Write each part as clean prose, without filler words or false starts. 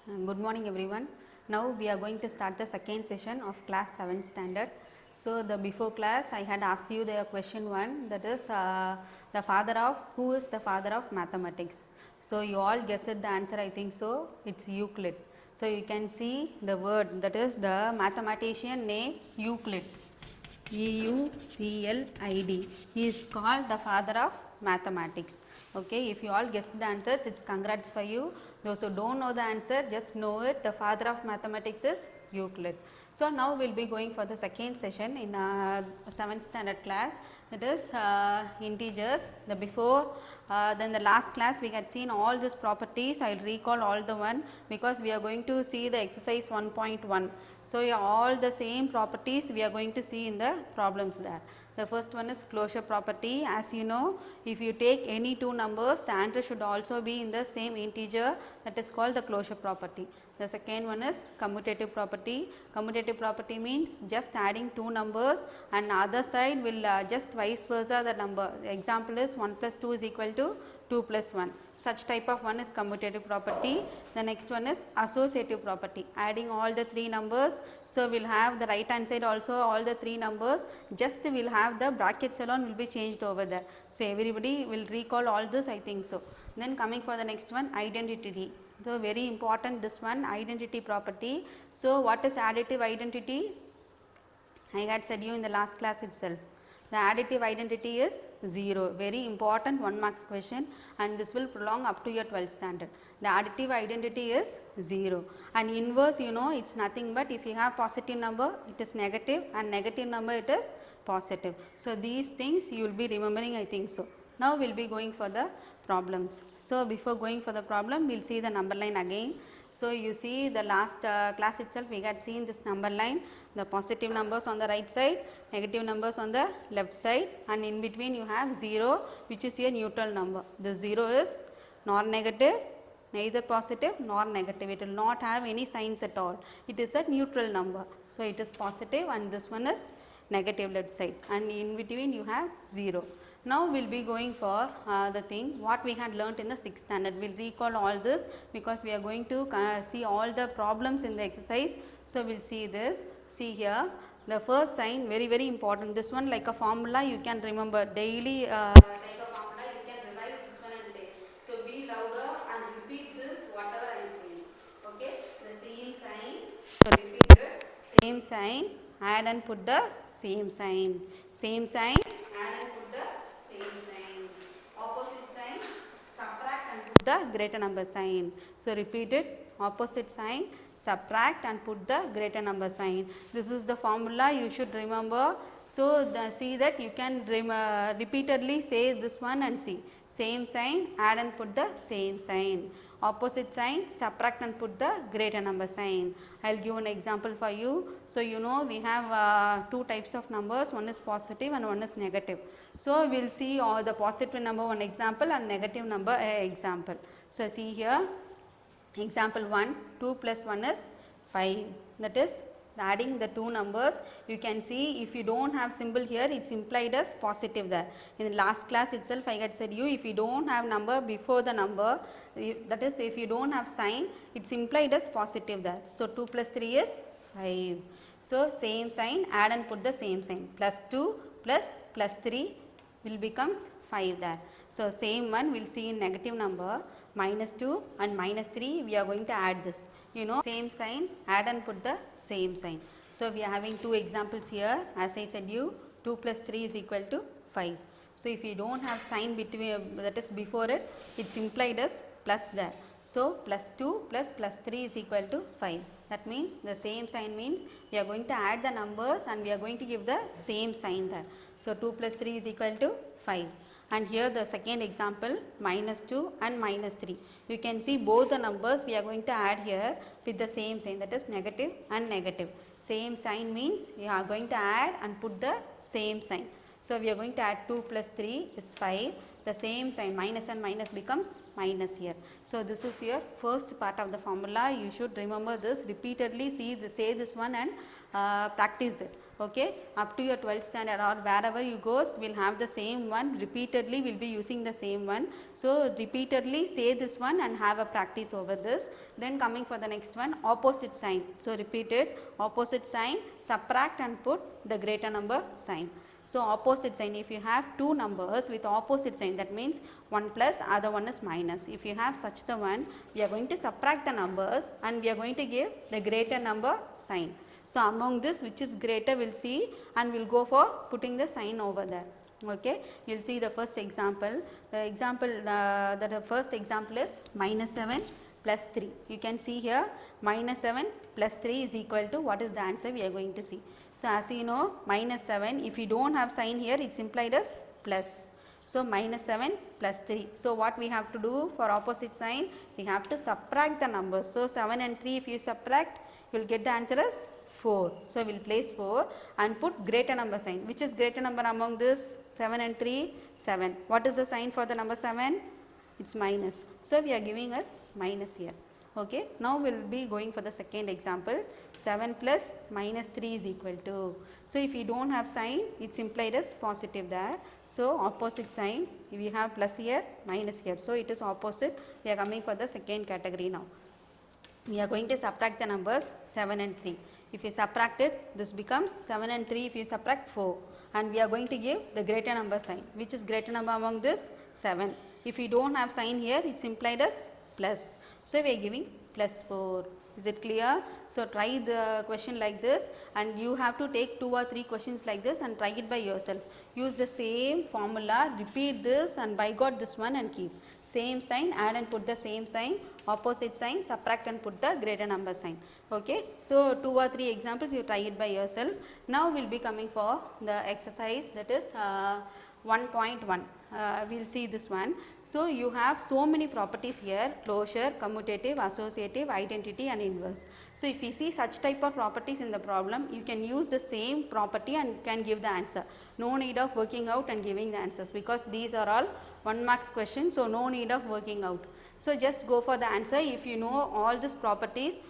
Good morning everyone. Now we are going to start the second session of class 7th standard. So the before class I had asked you the question 1, that is who is the father of mathematics. So you all guessed the answer, I think so, it's Euclid. So you can see the word, that is the mathematician name Euclid. Euclid. He is called the father of mathematics. Okay, if you all guessed the answer, it's congrats for you. Those who don't know the answer, just know it. The father of mathematics is Euclid. So now we will be going for the second session in 7th standard class, that is integers. The before then the last class we had seen all these properties. I will recall all the one because we are going to see the exercise 1.1. So yeah, all the same properties we are going to see in the problems there. The first one is closure property. As you know, if you take any two numbers, the answer should also be in the same integer, that is called the closure property. The second one is commutative property. Commutative property means just adding two numbers and other side will just vice versa the number. The example is 1 plus 2 is equal to 2 plus 1. Such type of one is commutative property. The next one is associative property, adding all the three numbers. So we will have the right hand side also all the three numbers, just we will have the brackets alone will be changed over there. So everybody will recall all this, I think so. Then coming for the next one, identity. So very important this one, identity property. So what is additive identity? I had said you in the last class itself. The additive identity is 0, very important 1 marks question, and this will prolong up to your 12th standard. The additive identity is 0, and inverse, you know, it's nothing but if you have positive number it is negative and negative number it is positive. So these things you will be remembering, I think so. Now we will be going for the problems. So before going for the problem, we will see the number line again. So you see the last class itself we had seen this number line, the positive numbers on the right side, negative numbers on the left side, and in between you have 0, which is a neutral number. The 0 is nor negative, neither positive nor negative, it will not have any signs at all. It is a neutral number. So it is positive and this one is negative left side, and in between you have 0. Now we will be going for the thing what we had learnt in the 6th standard. We will recall all this because we are going to see all the problems in the exercise. So we will see this. See here, the first sign very important. This one like a formula you can remember daily, like a formula you can revise this one and say. So be louder and repeat this whatever I am saying. Okay, the same sign. So repeat it. Same sign, add and put the same sign. Same sign, add and put the same sign. Opposite sign, subtract and put the greater number sign. So repeat it, opposite sign, subtract and put the greater number sign. This is the formula you should remember. So see that you can repeatedly say this one and see. Same sign, add and put the same sign. Opposite sign, subtract and put the greater number sign. I will give an example for you. So you know we have two types of numbers, one is positive and one is negative. So we will see all the positive number one example and negative number example. So see here, example 1, 2 plus 1 is 5, that is adding the two numbers. You can see if you don't have symbol here, it's implied as positive there. In the last class itself I had said you, if you don't have number before the number, that is if you don't have sign, it's implied as positive there. So 2 plus 3 is 5. So same sign, add and put the same sign. Plus 2 plus 3 will becomes 5 there. So same one we will see in negative number, minus 2 and minus 3 we are going to add this. You know, same sign, add and put the same sign. So we are having two examples here. As I said you, 2 plus 3 is equal to 5. So if you don't have sign between, that is before it, it's implied as plus there. So plus 2 plus 3 is equal to 5. That means the same sign means we are going to add the numbers and we are going to give the same sign there. So 2 plus 3 is equal to 5. And here the second example, minus 2 and minus 3. You can see both the numbers we are going to add here with the same sign, that is negative and negative. Same sign means we are going to add and put the same sign. So we are going to add 2 plus 3 is 5, the same sign, minus and minus becomes minus here. So this is your first part of the formula. You should remember this, repeatedly say this one and practice it. Okay, up to your 12th standard or wherever you goes, will have the same one, repeatedly will be using the same one. So repeatedly say this one and have a practice over this. Then coming for the next one, opposite sign. So repeat it, opposite sign, subtract and put the greater number sign. So opposite sign, if you have two numbers with opposite sign, that means one plus, other one is minus. If you have such the one, we are going to subtract the numbers and we are going to give the greater number sign. So among this, which is greater, we'll see and we'll go for putting the sign over there. Okay, you'll see the first example. The first example is minus 7 plus 3. You can see here minus 7 plus 3 is equal to, what is the answer we are going to see. So as you know, minus 7, if you don't have sign here, it's implied as plus. So minus 7 plus 3. So what we have to do for opposite sign, we have to subtract the numbers. So 7 and 3, if you subtract, you will get the answer as 4. So we will place 4 and put greater number sign. Which is greater number among this? 7 and 3, 7. What is the sign for the number 7? It's minus. So we are giving us minus here. Okay. Now we will be going for the second example. 7 plus minus 3 is equal to. So if you don't have sign, it's implied as positive there. So opposite sign, we have plus here, minus here. So it is opposite. We are coming for the second category now. We are going to subtract the numbers 7 and 3. If you subtract it, this becomes 7 and 3, if you subtract 4. And we are going to give the greater number sign. Which is greater number among this? 7. If you don't have sign here, it's implied as plus. So we are giving plus 4. Is it clear? So try the question like this and you have to take 2 or 3 questions like this and try it by yourself. Use the same formula, repeat this and by God this one and keep. Same sign, add and put the same sign, opposite sign, subtract and put the greater number sign. Okay. So 2 or 3 examples, you try it by yourself. Now we will be coming for the exercise, that is 1.1. We will see this one. So you have so many properties here, closure, commutative, associative, identity and inverse. So if you see such type of properties in the problem, you can use the same property and can give the answer. No need of working out and giving the answers, because these are all 1 marks questions, so no need of working out. So just go for the answer. If you know all these properties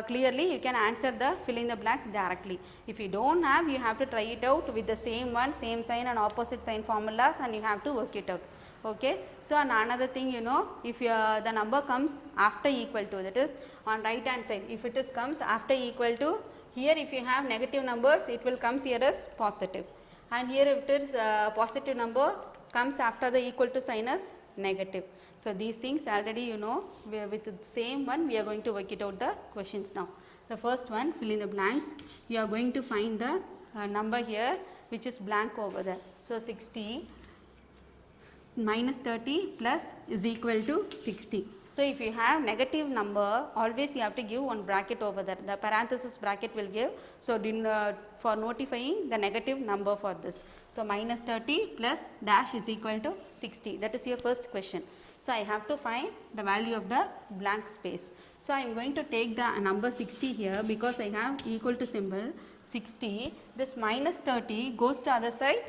clearly, you can answer the fill in the blanks directly. If you don't have, you have to try it out with the same one, same sign and opposite sign formulas, and you have to work it out. Okay. So and another thing, you know, if the number comes after equal to, that is on right hand side, if it is comes after equal to, here if you have negative numbers, it will comes here as positive, and here if it is positive number comes after the equal to sign as negative. So these things already you know, with the same one we are going to work it out the questions now. The first one, fill in the blanks. You are going to find the number here which is blank over there. So 60 minus 30 plus is equal to 60. So if you have negative number, always you have to give one bracket over there. The parenthesis bracket will give. So for notifying the negative number for this. So minus 30 plus dash is equal to 60. That is your first question. So I have to find the value of the blank space. So I am going to take the number 60 here, because I have equal to symbol 60. This minus 30 goes to other side.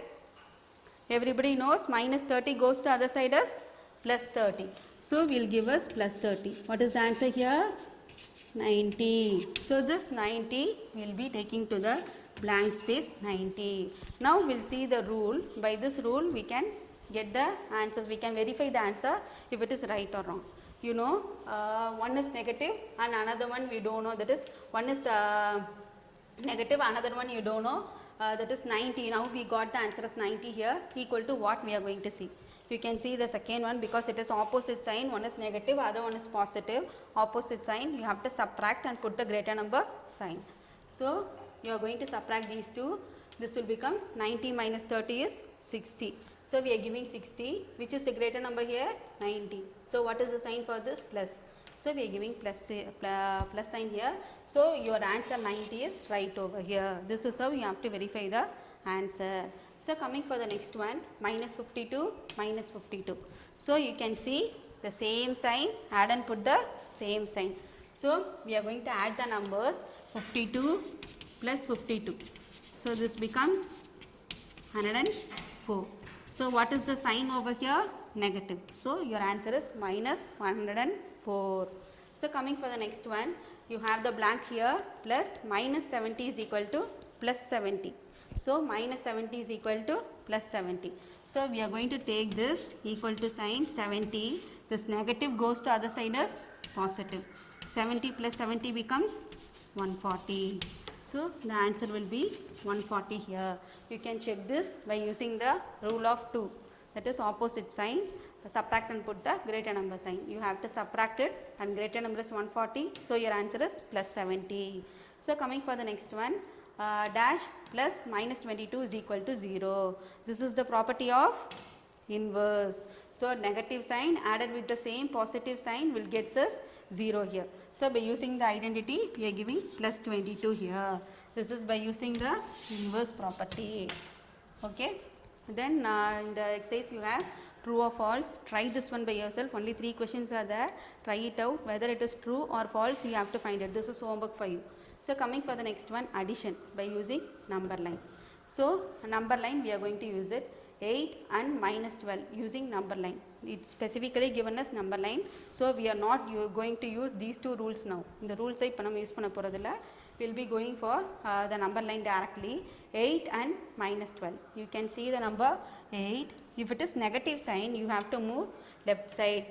Everybody knows minus 30 goes to other side as plus 30. So we will give us plus 30. What is the answer here? 90. So this 90 we will be taking to the blank space 90. Now we will see the rule. By this rule we can get the answers. We can verify the answer if it is right or wrong. You know, one is negative and another one we don't know. That is, one is negative, another one you don't know. That is 90. Now we got the answer as 90 here, equal to what we are going to see. You can see the second one, because it is opposite sign, one is negative, other one is positive. Opposite sign, you have to subtract and put the greater number sign. So you are going to subtract these two. This will become 90 minus 30 is 60. So we are giving 60. Which is the greater number here? 90. So what is the sign for this? Plus. So we are giving plus sign here. So your answer 90 is right over here. This is how you have to verify the answer. So coming for the next one, minus 52, minus 52. So you can see the same sign, add and put the same sign. So we are going to add the numbers 52 plus 52. So this becomes 104. So what is the sign over here? Negative. So your answer is minus 104. So coming for the next one, you have the blank here, plus minus 70 is equal to plus 70. So minus 70 is equal to plus 70. So we are going to take this equal to sign 70. This negative goes to other side as positive. 70 plus 70 becomes 140. So the answer will be 140 here. You can check this by using the rule of 2. That is opposite sign. Subtract and put the greater number sign. You have to subtract it and greater number is 140. So your answer is plus 70. So coming for the next one, dash plus minus 22 is equal to 0. This is the property of inverse. So negative sign added with the same positive sign will get us 0 here. So by using the identity, we are giving plus 22 here. This is by using the inverse property. Okay. Then in the exercise you have true or false. Try this one by yourself. Only 3 questions are there. Try it out. Whether it is true or false, you have to find it. This is homework for you. So coming for the next one, addition by using number line. So number line we are going to use it. 8 and minus 12 using number line. It's specifically given as number line. So we are not going to use these 2 rules now. In the rules I use we will be going for the number line directly. 8 and minus 12. You can see the number 8. If it is negative sign, you have to move left side.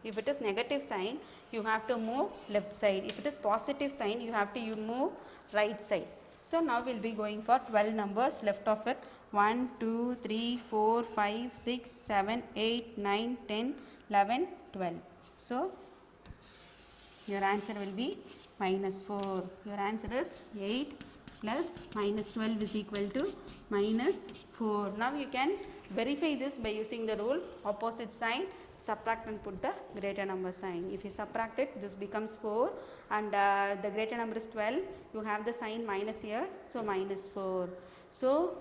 If it is negative sign, you have to move left side. If it is positive sign, you have to move right side. So now we will be going for 12 numbers left of it. 1, 2, 3, 4, 5, 6, 7, 8, 9, 10, 11, 12. So your answer will be minus 4. Your answer is 8 plus minus 12 is equal to minus 4. Now you can verify this by using the rule opposite sign, subtract and put the greater number sign. If you subtract it, this becomes 4 and the greater number is 12. You have the sign minus here, so minus 4. So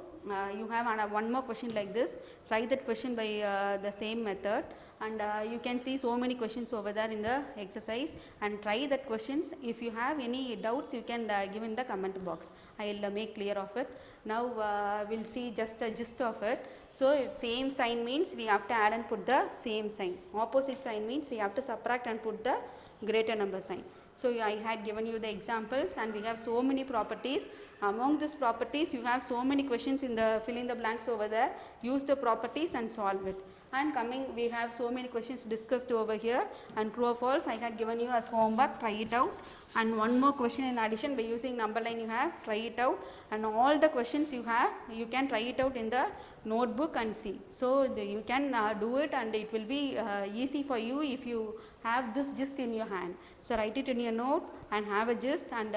you have one more question like this. Try that question by the same method and you can see so many questions over there in the exercise and try that questions. If you have any doubts, you can give in the comment box. I will make clear of it. Now we will see just the gist of it. So same sign means we have to add and put the same sign. Opposite sign means we have to subtract and put the greater number sign. So I had given you the examples and we have so many properties. Among these properties, you have so many questions in the fill in the blanks over there. Use the properties and solve it. And coming, we have so many questions discussed over here and true or false I had given you as homework. Try it out. And one more question in addition by using number line you have. Try it out. And all the questions you have, you can try it out in the notebook and see. So you can do it and it will be easy for you if you have this gist in your hand. So write it in your note and have a gist and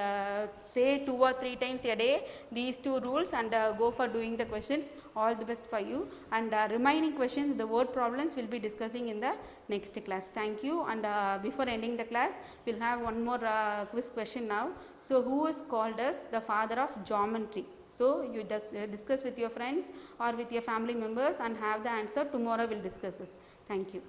say 2 or 3 times a day these 2 rules and go for doing the questions. All the best for you. And remaining questions, the word problems will be discussing in the next class. Thank you. And before ending the class, we'll have one more quiz question now. So who is called as the father of geometry? So you discuss with your friends or with your family members and have the answer. Tomorrow we'll discuss this. Thank you.